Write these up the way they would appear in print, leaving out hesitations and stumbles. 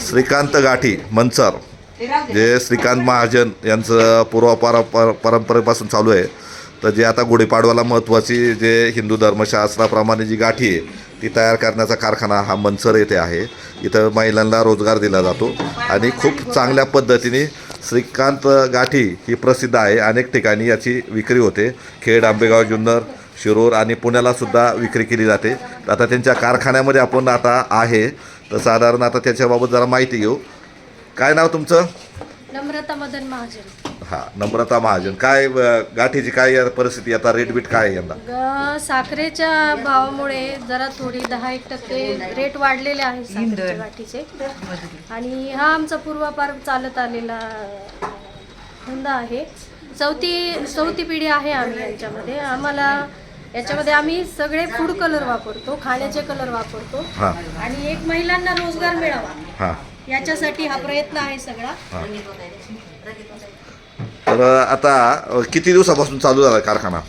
श्रीकांत गाठी मंचर, जे श्रीकांत महाजन यांचं परंपरेपासून चालू आहे. तर जे आता गुढीपाडवाला महत्त्वाची जे हिंदू धर्मशास्त्राप्रमाणे जी गाठी आहे ती तयार करण्याचा कारखाना हा मंचर येथे आहे. इथं महिलांना रोजगार दिला जातो आणि खूप चांगल्या पद्धतीने श्रीकांत गाठी ही प्रसिद्ध आहे. अनेक ठिकाणी याची विक्री होते. खेड, आंबेगाव, जुन्नर, शिरूर आणि पुण्यालासुद्धा विक्री केली जाते. आता त्यांच्या कारखान्यामध्ये आपण आता आहे, तर साधारण आता त्याच्याबाबत जरा माहिती घेऊ. काय नाव तुमचं? नम्रता मदन महाजन. हां, नम्रता महाजन. काय गाठीची काय परिस्थिती आता, रेट बीट काय आहे यंदा? साखरेच्या भावामुळे जरा थोडी 10-1% रेट वाढलेले आहे साखरेच्या गाठीचे. आणि हा आमचा पूर्वापार चालत आलेला धंदा आहे. चौथी पिढी आहे आम्ही याच्यामध्ये आम्ही सगळे फूड कलर वापरतो, खाण्याचे कलर वापरतो. आणि एक महिलांना रोजगार मिळावा याच्यासाठी हा प्रयत्न आहे सगळा. तर आता किती दिवसापासून चालू झाला कारखाना?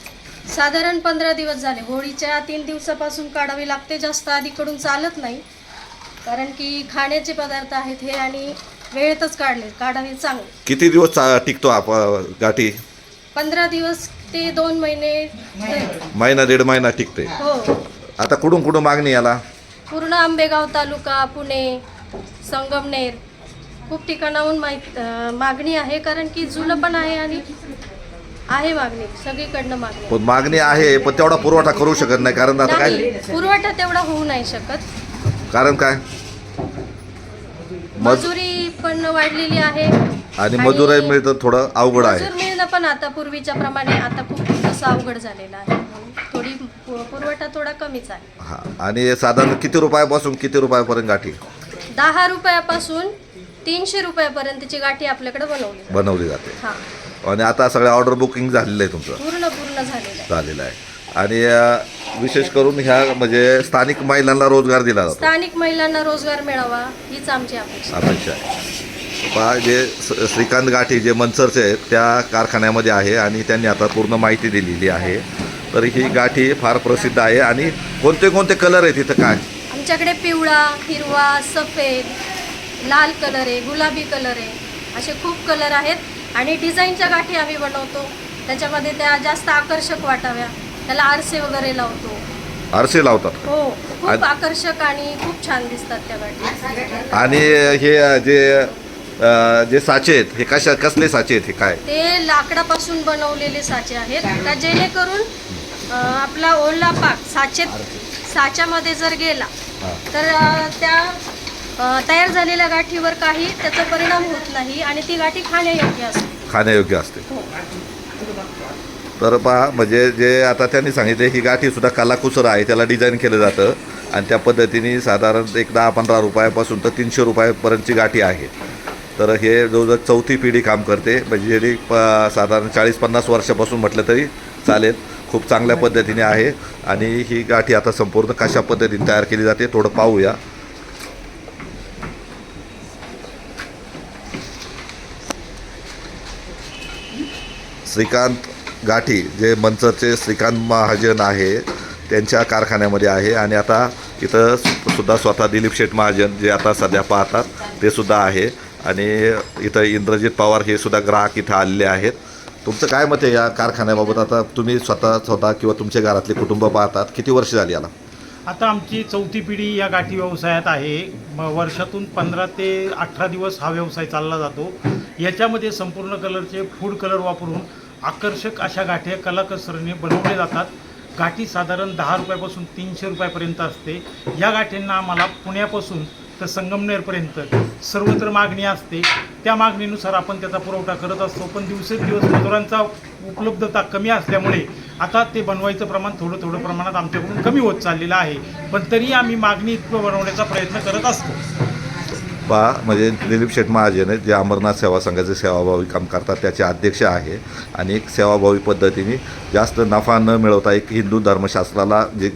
साधारण 15 दिवस झाले. होळीच्या 3 दिवसापासून काढावी लागते, जास्त आधीकडून चालत नाही, कारण की खाण्याचे पदार्थ आहेत हे आणि वेळेतच काढावे चांगले. किती दिवस टिकतो गाठी? 15 दिवस ते 2 महिने, महिना 1.5 महिना टिकते. हो. आता कुठून मागणी याला? पूर्ण आंबेगाव तालुका, पुणे, संगमनेर खूप ठिकाणाहून मागणी आहे, कारण की जुनं पण आहे आणि आहे मागणी सगळीकडनं मागणी. पण मागणी आहे, पण तेवढा पुरवठा करू शकत नाही, कारण आता काय पुरवठा तेवढा होऊ नाही शकत. कारण काय? मजुरी पण वाढलेली आहे आणि मजुरी मिळतं थोडं अवघड आहे. मजूर मिळणं पण आता पूर्वीच्या प्रमाणे आता खूप तसं अवघड झालेलं आहे. थोडी पुरवठा थोडा कमीच आहे. हां, आणि साधारण किती रुपयापासून किती रुपयापर्यंत गाठी? 10 रुपयापासून 300 रुपयापर्यंतची गाठी आपल्याकडे बनवली जाते. हां. आणि आता सगळ्या ऑर्डर बुकिंग झालेलं आहे तुमचं? पूर्ण झालेलं आहे. आणि विशेष करून ह्या म्हणजे स्थानिक महिलांना रोजगार दिला जातो. स्थानिक महिलांना रोजगार मिळावा हीच आमची अपेक्षा आहे. पहा, जे श्रीकांत गाठी जे मंचरचे आहेत त्या कारखान्यामध्ये आहे आणि त्यांनी आता पूर्ण माहिती दिलेली आहे. तर ही गाठी फार प्रसिद्ध आहे. आणि कोणते कलर आहेत इथं? काय आमच्याकडे पिवळा, हिरवा, सफेद, लाल कलर आहे, गुलाबी कलर आहे, असे खूप कलर आहेत. आणि डिझाईनच्या गाठी आम्ही बनवतो, त्याच्यामध्ये त्या जास्त आकर्षक वाटाव्या, त्याला आरसे वगैरे लावतो. आरसे लावतात? हो, खूप आकर्षक आणि खूप छान दिसतात त्या गाठी. आणि हे जे साचे आहेत हे कसले साचे आहेत? हे काय? ते लाकडापासून बनवलेले साचे आहेत का, जेणेकरून आपला ओला पाक साच्यामध्ये जर गेला तर त्या तयार झालेल्या गाठीवर काही त्याचा परिणाम होत नाही आणि ती गाठी खाण्यायोग्य असते. हो. तर पहा, म्हणजे जे आता त्यांनी सांगितले ही गाठी सुद्धा कलाकुसर आहे, त्याला डिझाईन केलं जातं आणि त्या पद्धतीने साधारण 10-15 रुपयापासून तर 300 रुपयापर्यंतची गाठी आहे. तर हे जवळजवळ चौथी पिढी काम करते, म्हणजे जरी साधारण 40-50 वर्षापासून म्हटलं तरी चालेल. खूप चांगल्या पद्धतीने आहे. आणि ही गाठी आता संपूर्ण कशा पद्धतीने तयार केली जाते थोडं पाहूया. श्रीकांत गाठी जे मंचरचे श्रीकांत महाजन आहे त्यांच्या कारखान्यामध्ये आहे. आणि आता इथं सुद्धा स्वतः दिलीप शेठ महाजन जे आता सध्या पाहतात ते सुद्धा आहे. आणि इथं इंद्रजित पवार हे सुद्धा ग्राहक इथं आलेले आहेत. तुमचं काय मत आहे या कारखान्याबाबत? आता तुम्ही स्वतः किंवा तुमच्या घरातले कुटुंब पाहतात, किती वर्ष झाली याला? आता आमची चौथी पिढी या गाठी व्यवसायात आहे. वर्षातून 15 ते 18 दिवस हा व्यवसाय चालला जातो. याच्यामध्ये संपूर्ण कलरचे फूड कलर वापरून आकर्षक अशा गाठी कलाकुसरीने बनवले जातात. गाठी साधारण 10 रुपयापासून 300 रुपयापर्यंत असते. या गाठींना आम्हाला पुण्यापासून तर संगमनेरपर्यंत सर्वत्र मागणी असते. त्या मागणीनुसार आपण त्याचा पुरवठा करत असतो. पण दिवसेंदिवस मजुरांचा उपलब्धता कमी असल्यामुळे आता ते बनवायचं प्रमाण थोडं प्रमाणात आमच्याकडून कमी होत चाललेलं आहे. पण तरी आम्ही मागणी इतकं बनवण्याचा प्रयत्न करत असतो. म्हणजे दिलीप शेठ महाजन जे अमरनाथ सेवा संघाचे सेवाभावी काम करतात त्याचे अध्यक्ष आहे. आणि एक सेवाभावी पद्धतीने जास्त नफा न मिळवता एक हिंदू धर्मशास्त्राला जे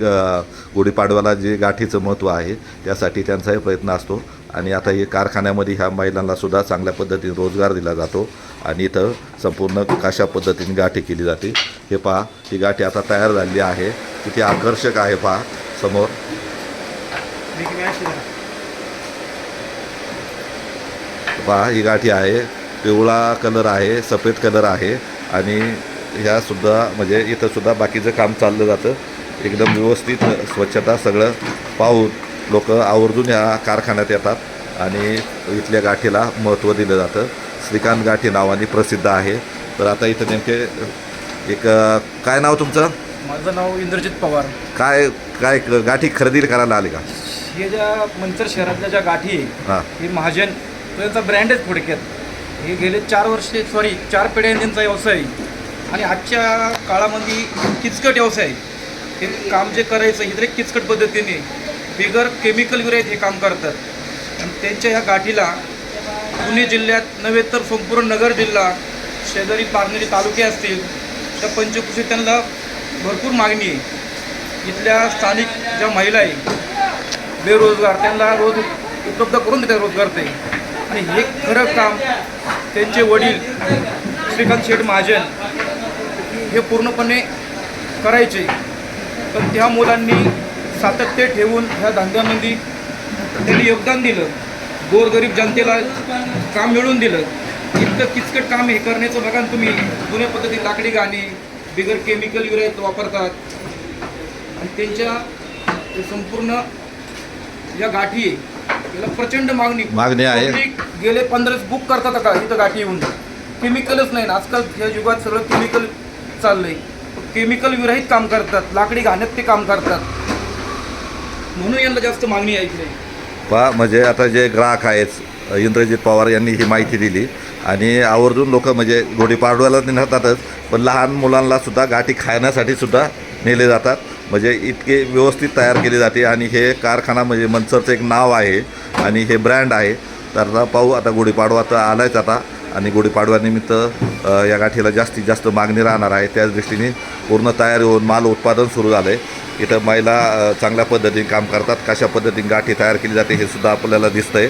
गुढीपाडव्याला जे गाठीचं महत्त्व आहे त्यासाठी त्यांचाही प्रयत्न असतो. आणि आता हे कारखान्यामध्ये ह्या महिलांनासुद्धा चांगल्या पद्धतीने रोजगार दिला जातो. आणि इथं संपूर्ण कशा पद्धतीने गाठी केली जाते हे पहा. ही गाठी आता तयार झालेली आहे, किती आकर्षक आहे पहा समोर. पहा ही गाठी आहे, पिवळा कलर आहे, सफेद कलर आहे आणि ह्यासुद्धा म्हणजे इथंसुद्धा बाकीचं काम चाललं जातं. एकदम व्यवस्थित स्वच्छता सगळं पाहून लोक आवर्जून या कारखान्यात येतात आणि इथल्या गाठीला महत्त्व दिलं जातं. श्रीकांत गाठी नावाने प्रसिद्ध आहे. तर आता इथं नेमके एक काय नाव तुमचं? माझं नाव इंद्रजित पवार. काय काय गाठी खरेदी करायला आले का? हे ज्या मंचर शहरातल्या ज्या गाठी आहे हां हे महाजन त्यांचा ब्रँड आहे थोडक्यात. हे गेले 4 पिढ्यांनी त्यांचा व्यवसाय आहे आणि आजच्या काळामध्ये किचकट व्यवसाय आहे. हे काम जे करायचं हे तरी किचकट पद्धतीने बिगर केमिकल विरहित हे काम करतात आणि त्यांच्या ह्या गाठीला पुणे जिल्ह्यात नव्हे तर संपूर्ण नगर जिल्हा, शेजारी पारनेरी तालुके असतील त्या पंचकृषीत त्यांना भरपूर मागणी आहे. इथल्या स्थानिक ज्या महिला आहे बेरोजगार त्यांना रोज उपलब्ध करून देतात रोजगार ते. आणि हे खरं काम त्यांचे वडील श्रीकांत शेठ महाजन हे पूर्णपणे करायचे. पण त्या मुलांनी सातत्य ठेवून ह्या धंद्यामध्ये त्यांनी योगदान दिलं. गोरगरीब जनतेला काम मिळवून दिलं. इतकं किचकट काम हे करण्याचं बघा तुम्ही. जुन्या पद्धतीत लाकडी गाणी बिगर केमिकल विरहित वापरतात आणि त्यांच्या संपूर्ण या गाठी आहे याला प्रचंड मागणी आहे. Public गेले 15 बुक करतात का इथं गाठी येऊन. केमिकलच नाही ना आजकाल या युगात सगळं केमिकल चाललंय. केमिकल विरहित काम करतात, लाकडी घाण्यात ते काम करतात म्हणून यांना जास्त मागणी आहे इकडे. पहा म्हणजे आता जे ग्राहक आहेत इंद्रजित पवार यांनी ही माहिती दिली आणि आवर्जून लोक म्हणजे गुढीपाडव्याला नेतातच पण लहान मुलांनासुद्धा गाठी खाण्यासाठी सुद्धा नेले जातात. म्हणजे इतके व्यवस्थित तयार केली जाते आणि हे कारखाना म्हणजे मंचरचं एक नाव आहे आणि हे ब्रँड आहे. तर आता पाहू आता गुढीपाडवा तर आलायच आता आणि गुढीपाडव्यानिमित्त या गाठीला जास्तीत जास्त मागणी राहणार आहे. त्याच दृष्टीने पूर्ण तयारी होऊन माल उत्पादन सुरू झालं आहे. इथं महिला चांगल्या पद्धतीने काम करतात. कशा पद्धतीने गाठी तयार केली जाते हे सुद्धा आपल्याला दिसतं आहे.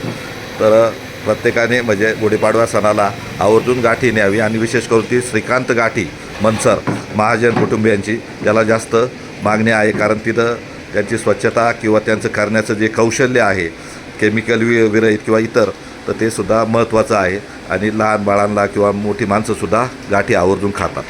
तर प्रत्येकाने म्हणजे गुढीपाडवा सणाला आवर्जून गाठी न्यावी आणि विशेष करून ती श्रीकांत गाठी मंचर महाजन कुटुंबियांची याला जास्त मागणी आहे. कारण तिथं त्यांची स्वच्छता किंवा त्यांचं करण्याचं जे कौशल्य आहे केमिकल विरहित किंवा इतर तर ते सुद्धा महत्त्वाचं आहे आणि लहान बाळांना किंवा मोठी माणसंसुद्धा गाठी आवर्जून खातात.